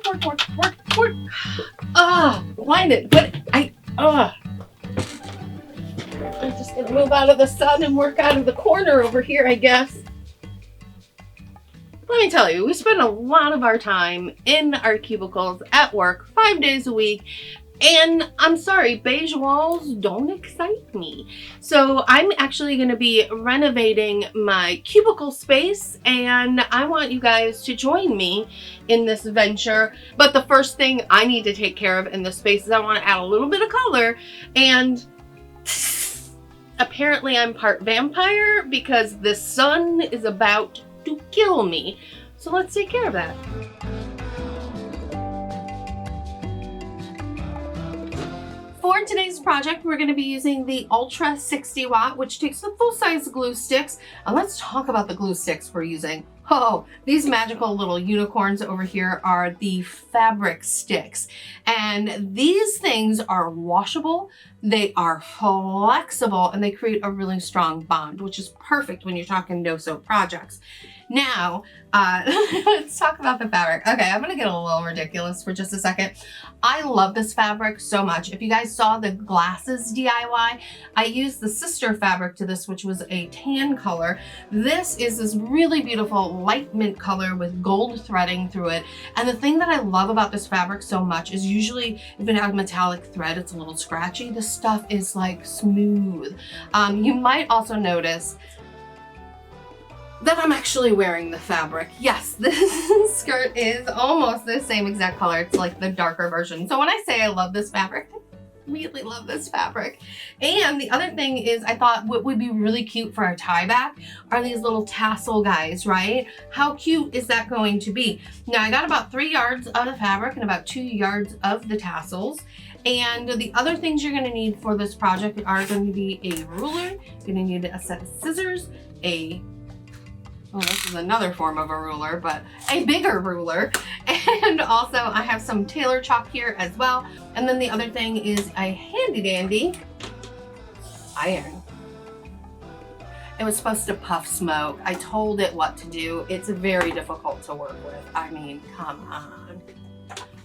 work. Blinded, but I'm just gonna move out of the sun and work out of the corner over here, I guess. Let me tell you, we spend a lot of our time in our cubicles at work 5 days a week. And I'm sorry, beige walls don't excite me. So I'm actually going to be renovating my cubicle space, and I want you guys to join me in this venture. But the first thing I need to take care of in this space is I want to add a little bit of color, and apparently I'm part vampire because the sun is about to kill me. So let's take care of that. For today's project, we're going to be using the Ultra 60 watt, which takes the full-size glue sticks. And let's talk about the glue sticks we're using. Oh, these magical little unicorns over here are the fabric sticks. And these things are washable, they are flexible, and they create a really strong bond, which is perfect when you're talking no-soap projects. Now, let's talk about the fabric. Okay, I'm gonna get a little ridiculous for just a second. I love this fabric so much. If you guys saw the glasses DIY, I used the sister fabric to this, which was a tan color. This is this really beautiful light mint color with gold threading through it. And the thing that I love about this fabric so much is usually if it has metallic thread, it's a little scratchy. This stuff is like smooth. You might also notice that I'm actually wearing the fabric. Yes, this skirt is almost the same exact color. It's like the darker version. So when I say I love this fabric, I really love this fabric. And the other thing is I thought what would be really cute for our tie back are these little tassel guys, right? How cute is that going to be? Now I got about 3 yards of the fabric and about 2 yards of the tassels. And the other things you're gonna need for this project are going to be a ruler, you're gonna need a set of scissors, this is another form of a ruler, but a bigger ruler. And also I have some Tailors Chalk here as well. And then the other thing is a handy dandy iron. It was supposed to puff smoke. I told it what to do. It's very difficult to work with. I mean, come on.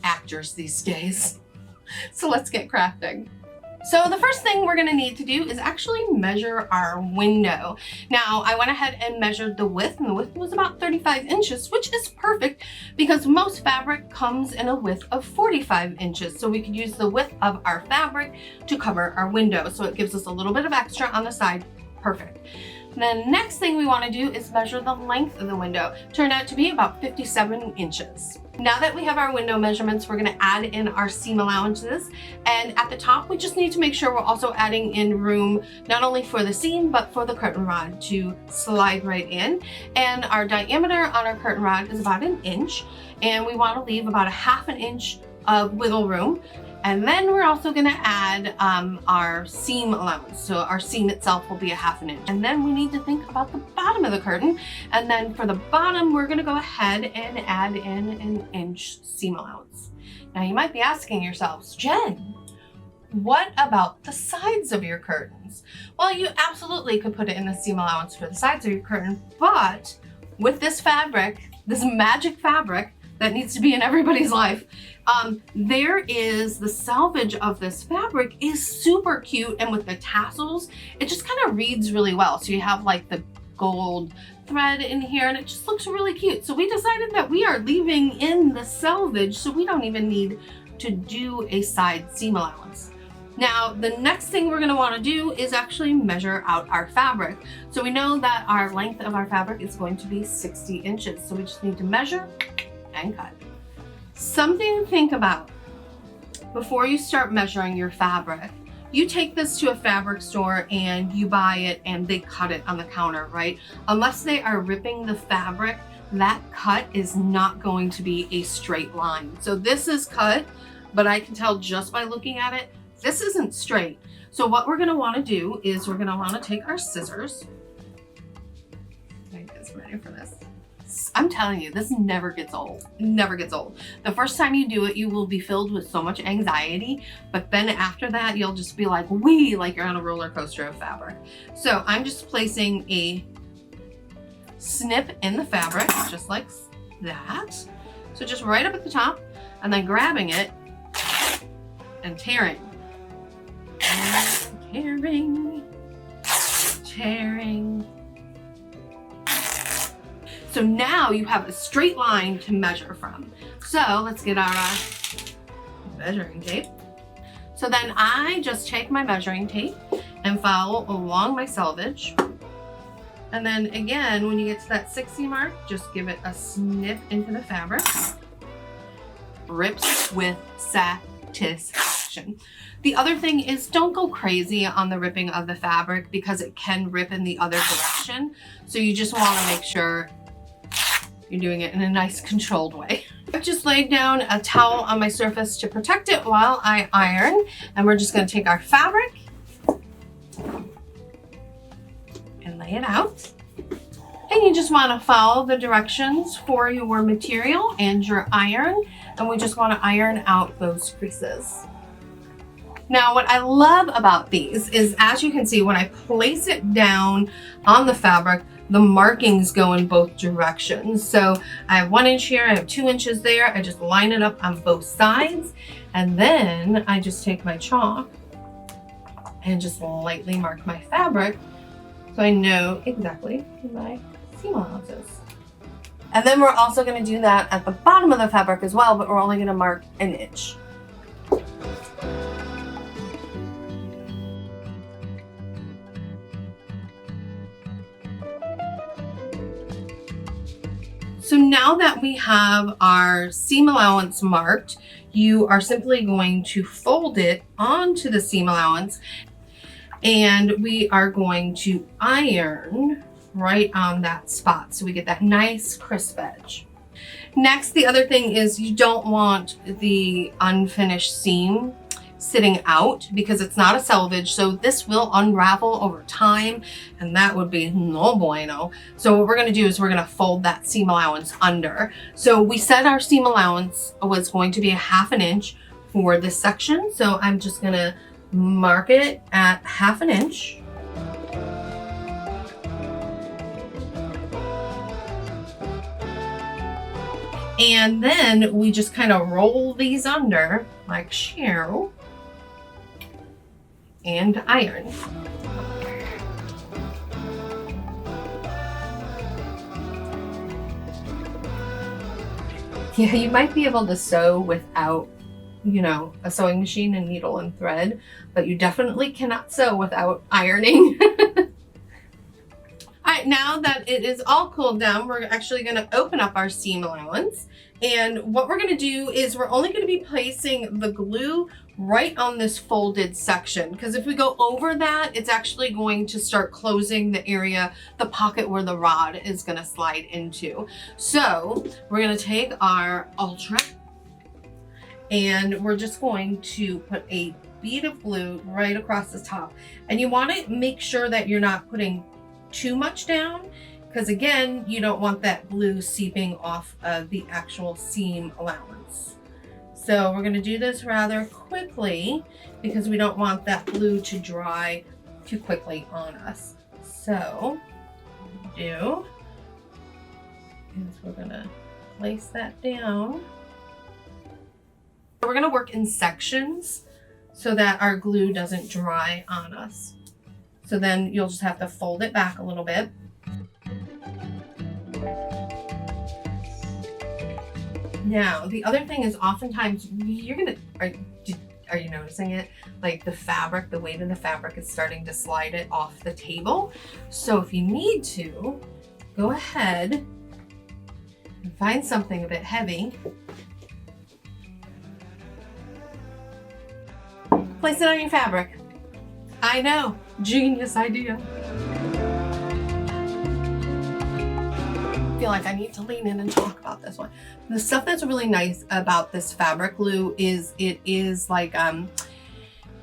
Actors these days. So let's get crafting. So the first thing we're gonna need to do is actually measure our window. Now, I went ahead and measured the width, and the width was about 35 inches, which is perfect because most fabric comes in a width of 45 inches. So we could use the width of our fabric to cover our window. So it gives us a little bit of extra on the side. Perfect. The next thing we want to do is measure the length of the window. Turned out to be about 57 inches. Now that we have our window measurements, we're going to add in our seam allowances. And at the top, we just need to make sure we're also adding in room, not only for the seam, but for the curtain rod to slide right in. And our diameter on our curtain rod is about 1 inch. And we want to leave about 1/2 inch of wiggle room. And then we're also gonna add our seam allowance. So our seam itself will be 1/2 inch. And then we need to think about the bottom of the curtain. And then for the bottom, we're gonna go ahead and add in 1 inch seam allowance. Now you might be asking yourselves, Jen, what about the sides of your curtains? Well, you absolutely could put it in the seam allowance for the sides of your curtain, but with this fabric, this magic fabric that needs to be in everybody's life, there is the selvage of this fabric is super cute, and with the tassels, it just kind of reads really well. So you have like the gold thread in here, and it just looks really cute. So we decided that we are leaving in the selvage, so we don't even need to do a side seam allowance. Now, the next thing we're gonna wanna do is actually measure out our fabric. So we know that our length of our fabric is going to be 60 inches. So we just need to measure and cut. Something to think about before you start measuring your fabric. You take this to a fabric store and you buy it and they cut it on the counter, right? Unless they are ripping the fabric, that cut is not going to be a straight line. So this is cut, but I can tell just by looking at it, this isn't straight. So what we're gonna wanna do is we're gonna wanna take our scissors. Let me get ready for this. I'm telling you, this never gets old. It never gets old. The first time you do it, you will be filled with so much anxiety, but then after that, you'll just be like, wee, like you're on a roller coaster of fabric. So I'm just placing a snip in the fabric, just like that. So just right up at the top. and then grabbing it and tearing. Tearing. So now you have a straight line to measure from. So let's get our measuring tape. So then I just take my measuring tape and follow along my selvage. And then again, when you get to that 60 mark, just give it a snip into the fabric. Rips with satisfaction. The other thing is, don't go crazy on the ripping of the fabric because it can rip in the other direction. So you just want to make sure you're doing it in a nice controlled way. I've just laid down a towel on my surface to protect it while I iron. And we're just going to take our fabric and lay it out. And you just want to follow the directions for your material and your iron. And we just want to iron out those creases. Now, what I love about these is, as you can see, when I place it down on the fabric, the markings go in both directions. So I have 1 inch here, I have 2 inches there. I just line it up on both sides. And then I just take my chalk and just lightly mark my fabric so I know exactly my seam allowances. And then we're also going to do that at the bottom of the fabric as well, but we're only going to mark 1 inch. So now that we have our seam allowance marked, you are simply going to fold it onto the seam allowance, and we are going to iron right on that spot so we get that nice crisp edge. Next, the other thing is you don't want the unfinished seam sitting out because it's not a selvage, so this will unravel over time and that would be no bueno. So what we're going to do is we're going to fold that seam allowance under. So we said our seam allowance was going to be a 1/2 inch for this section, so I'm just going to mark it at 1/2 inch. And then we just kind of roll these under like so and iron. Yeah, you might be able to sew without, you know, a sewing machine and needle and thread, but you definitely cannot sew without ironing. All right, now that it is all cooled down, we're actually going to open up our seam allowance. And what we're going to do is we're only going to be placing the glue right on this folded section, because if we go over that, it's actually going to start closing the area, the pocket where the rod is going to slide into. So we're going to take our Ultra and we're just going to put a bead of glue right across the top. And you want to make sure that you're not putting too much down, because again, you don't want that glue seeping off of the actual seam allowance. So we're going to do this rather quickly because we don't want that glue to dry too quickly on us. So what we do is we're going to place that down. We're going to work in sections so that our glue doesn't dry on us. So then you'll just have to fold it back a little bit. Now, the other thing is oftentimes you're gonna, are you noticing it? Like the fabric, the weight of the fabric is starting to slide it off the table. So if you need to, go ahead and find something a bit heavy. Place it on your fabric. I know, genius idea. I feel like I need to lean in and talk about this one. The stuff that's really nice about this fabric glue is it is like,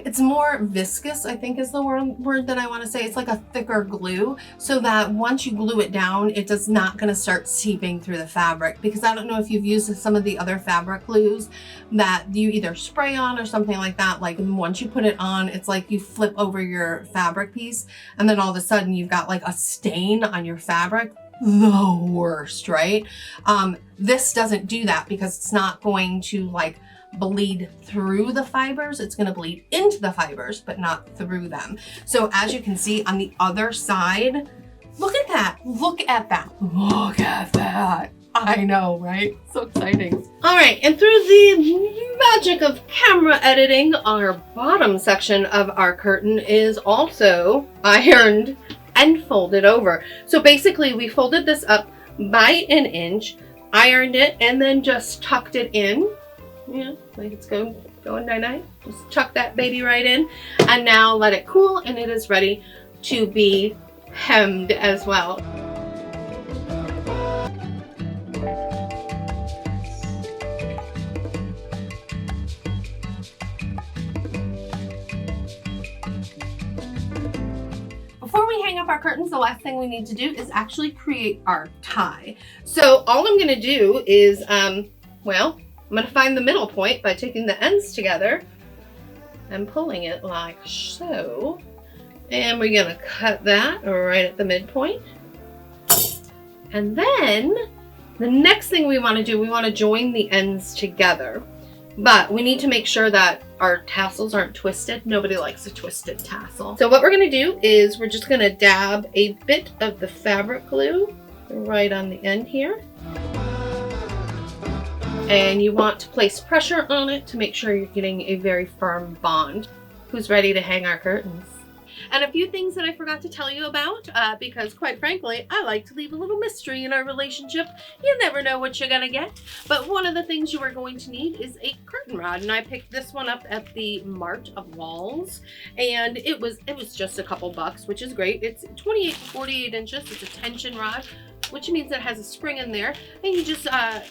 it's more viscous, I think is the word that I want to say. It's like a thicker glue, so that once you glue it down, it does not going to start seeping through the fabric. Because I don't know if you've used some of the other fabric glues that you either spray on or something like that. Like once you put it on, it's like you flip over your fabric piece and then all of a sudden you've got like a stain on your fabric. the worst, right? This doesn't do that because it's not going to like bleed through the fibers. It's going to bleed into the fibers, but not through them. So as you can see on the other side, look at that. Look at that. Look at that. I know, right? So exciting. All right, and through the magic of camera editing, our bottom section of our curtain is also ironed and folded over. So basically we folded this up by 1 inch, ironed it, and then just tucked it in. Yeah, like it's going night-night. Just tuck that baby right in, and now let it cool, and it is ready to be hemmed as well. Before we hang up our curtains, the last thing we need to do is actually create our tie. So all I'm gonna do is, well, I'm gonna find the middle point by taking the ends together and pulling it like so. And we're gonna cut that right at the midpoint. And then the next thing we wanna do, we wanna join the ends together. But we need to make sure that our tassels aren't twisted. Nobody likes a twisted tassel. So what we're gonna do is we're just gonna dab a bit of the fabric glue right on the end here. And you want to place pressure on it to make sure you're getting a very firm bond. Who's ready to hang our curtains? And a few things that I forgot to tell you about, because quite frankly, I like to leave a little mystery in our relationship. You never know what you're gonna get. But one of the things you are going to need is a curtain rod, and I picked this one up at the Mart of Walls, and it was just a couple bucks, which is great. It's 28 to 48 inches. It's a tension rod, which means it has a spring in there, and you just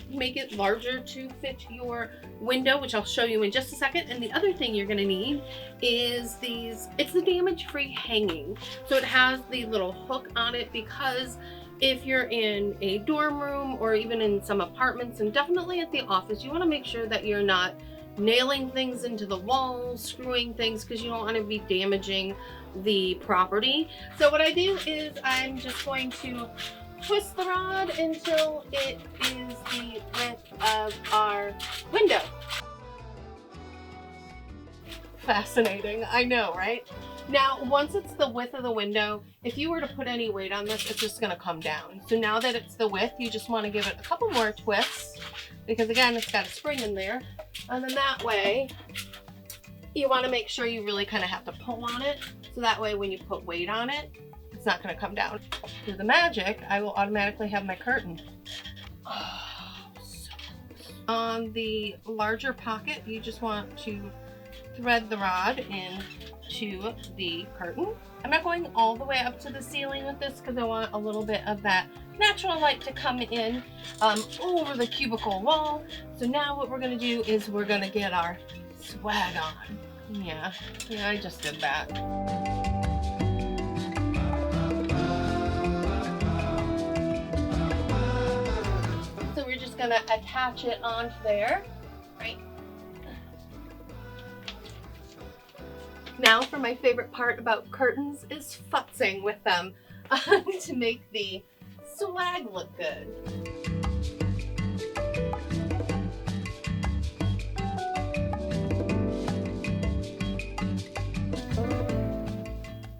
make it larger to fit your window, which I'll show you in just a second. And the other thing you're gonna need is it's the damage-free hanging. So it has the little hook on it, because if you're in a dorm room or even in some apartments, and definitely at the office, you wanna make sure that you're not nailing things into the walls, screwing things, because you don't want to be damaging the property. So what I do is I'm just going to twist the rod until it is the width of our window. Fascinating, I know, right? Now, once it's the width of the window, if you were to put any weight on this, it's just gonna come down. So now that it's the width, you just wanna give it a couple more twists, because again, it's got a spring in there. And then that way, you wanna make sure you really kind of have to pull on it. So that way, when you put weight on it, it's not gonna come down. Through the magic, I will automatically have my curtain. Oh, so on the larger pocket, you just want to thread the rod into the curtain. I'm not going all the way up to the ceiling with this because I want a little bit of that natural light to come in over the cubicle wall. So now what we're gonna do is we're gonna get our swag on. Yeah, I just did that. So we're just gonna attach it onto there, right? Now for my favorite part about curtains is futzing with them to make the swag look good.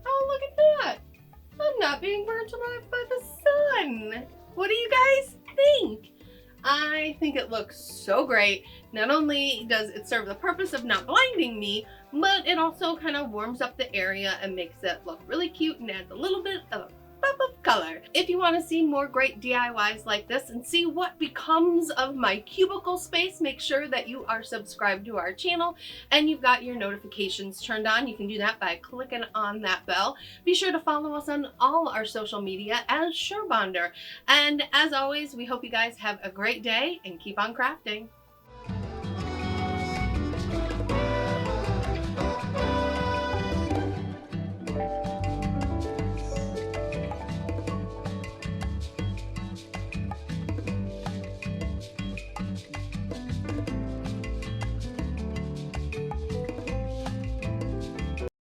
Oh, look at that! I'm not being burnt alive by the sun! What do you guys think? I think it looks so great. Not only does it serve the purpose of not blinding me, but it also kind of warms up the area and makes it look really cute and adds a little bit of a pop of color. If you want to see more great DIYs like this and see what becomes of my cubicle space, make sure that you are subscribed to our channel and you've got your notifications turned on. You can do that by clicking on that bell. Be sure to follow us on all our social media as Surebonder. And as always, we hope you guys have a great day and keep on crafting.